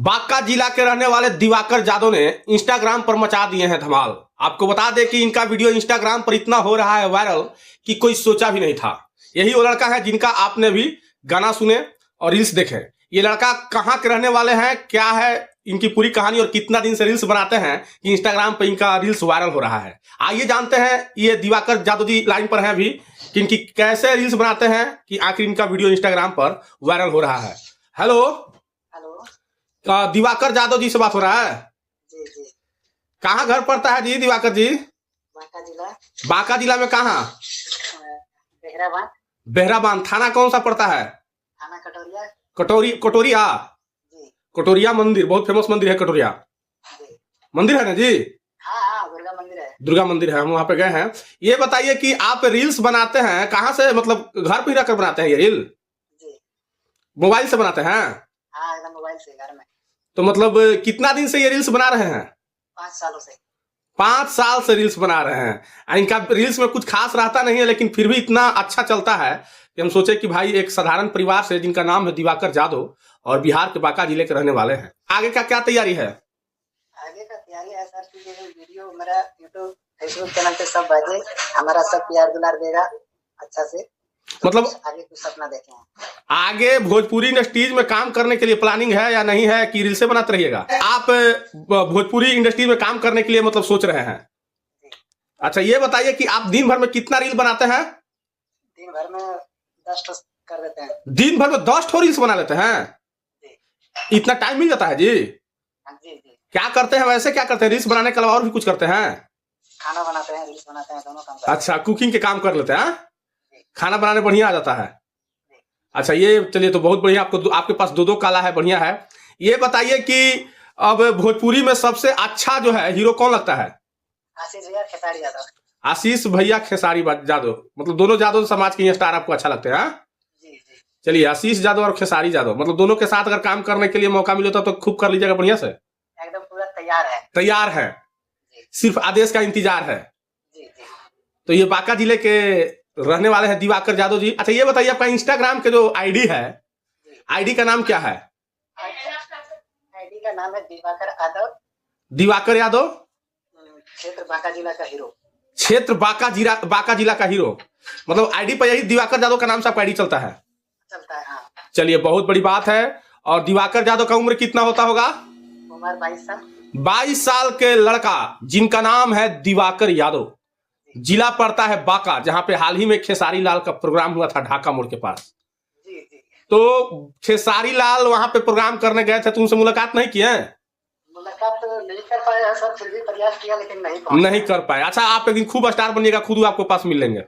बांका जिला के रहने वाले दिवाकर यादव ने इंस्टाग्राम पर मचा दिए हैं धमाल। आपको बता दें कि इनका वीडियो इंस्टाग्राम पर इतना हो रहा है वायरल कि कोई सोचा भी नहीं था। यही वो लड़का है जिनका आपने भी गाना सुने और रील्स देखे। ये लड़का कहाँ के रहने वाले हैं, क्या है इनकी पूरी कहानी और कितना दिन से रील्स बनाते हैं कि इंस्टाग्राम पर इनका रील्स वायरल हो रहा है। आइए जानते हैं, ये दिवाकर यादव जी लाइन पर हैं अभी, कि इनकी कैसे रील्स बनाते हैं कि आखिर इनका वीडियो इंस्टाग्राम पर वायरल हो रहा है। हेलो, दिवाकर यादव जी से बात हो रहा है? जी जी। कहाँ घर पड़ता है जी दिवाकर जी? बांका जिला। बांका जिला में कहाँ? बेहराबाद। बेहराबाद। थाना कौन सा पड़ता है? थाना कटोरिया। कटोरिया जी। कटोरिया मंदिर, बहुत फेमस मंदिर है कटोरिया जी। मंदिर है ना जी? हाँ हाँ, दुर्गा मंदिर है। दुर्गा मंदिर है, हम वहाँ पे गए हैं। ये बताइए कि आप रील्स बनाते हैं कहाँ से, मतलब घर पे ही रखकर बनाते हैं ये रील? जी। मोबाइल से बनाते हैं? हाँ, एकदम मोबाइल से घर में। तो मतलब कितना दिन से ये रील्स बना रहे हैं? 5 सालों से। 5 साल से रील्स बना रहे हैं। इनका रील्स में कुछ खास रहता नहीं है, लेकिन फिर भी इतना अच्छा चलता है कि हम सोचे कि भाई एक साधारण परिवार से, जिनका नाम है दिवाकर यादव और बिहार के बांका जिले के रहने वाले हैं, आगे का क्या तैयारी है? आगे का तैयारी है सर कि ये वीडियो मेरा यूट्यूब फेसबुक चैनल पे सब बाजे, हमारा सब प्यार दुलार देगा अच्छा से। मतलब आगे कुछ सपना देखे हैं। आगे भोजपुरी इंडस्ट्रीज में काम करने के लिए प्लानिंग है या नहीं है, कि रील से बनाते रहिएगा? आप भोजपुरी इंडस्ट्री में काम करने के लिए मतलब सोच रहे हैं? अच्छा, ये बताइए कि आप दिन भर में कितना रील बनाते हैं? दिन भर में 10 कर देते हैं। दिन भर में 10 रील्स बना लेते हैं? इतना टाइम मिल जाता है जी? जी जी। क्या करते हैं वैसे, क्या करते हैं रील्स बनाने के अलावा? और भी कुछ करते हैं? खाना बनाते हैं, रील्स बनाते हैं, दोनों काम करते हैं। अच्छा, कुकिंग के काम कर लेते हैं? खाना बनाने बढ़िया आ जाता है? अच्छा, ये चलिए तो बहुत बढ़िया। आपके पास दो काला है, बढ़िया है। ये बताइए कि अब भोजपुरी में सबसे अच्छा जो है हीरो कौन लगता है? आशीष भैया, खेसारी यादव। आशीष भैया, खेसारी यादव, मतलब दोनों यादव समाज के स्टार आपको अच्छा लगते हैं? जी जी। चलिए, आशीष यादव और खेसारी यादव, मतलब दोनों के साथ अगर काम करने के लिए मौका मिले तो खूब कर लीजिएगा बढ़िया से। एकदम पूरा तैयार है। तैयार है, सिर्फ आदेश का इंतजार है। जी जी। तो ये बांका जिले के रहने वाले हैं दिवाकर यादव जी। अच्छा, ये बताइए आपका इंस्टाग्राम के जो आईडी है, आईडी का नाम क्या है? आईडी का नाम है दिवाकर यादव। दिवाकर यादव, क्षेत्र बांका जिला का हीरो। क्षेत्र बांका जिला का हीरो, मतलब आईडी पर यही दिवाकर यादव का नाम से आपका आईडी चलता है? चलता है, हाँ। चलिए, बहुत बड़ी बात है। और दिवाकर यादव का उम्र कितना होता होगा? उम्र 22 साल। 22 साल के लड़का जिनका नाम है दिवाकर यादव, जिला पड़ता है बांका, जहां पे हाल ही में खेसारी लाल का प्रोग्राम हुआ था ढाका मोड़ के पास। जी जी। तो खेसारी लाल वहां पे प्रोग्राम करने गए थे, तो उनसे मुलाकात नहीं किए? मुलाकात तो नहीं कर पाए हैं सर, फिर भी प्रयास किया लेकिन नहीं कर पाए। अच्छा, आप एक दिन खूब स्टार बनिएगा, खुद आपको पास मिल लेंगे।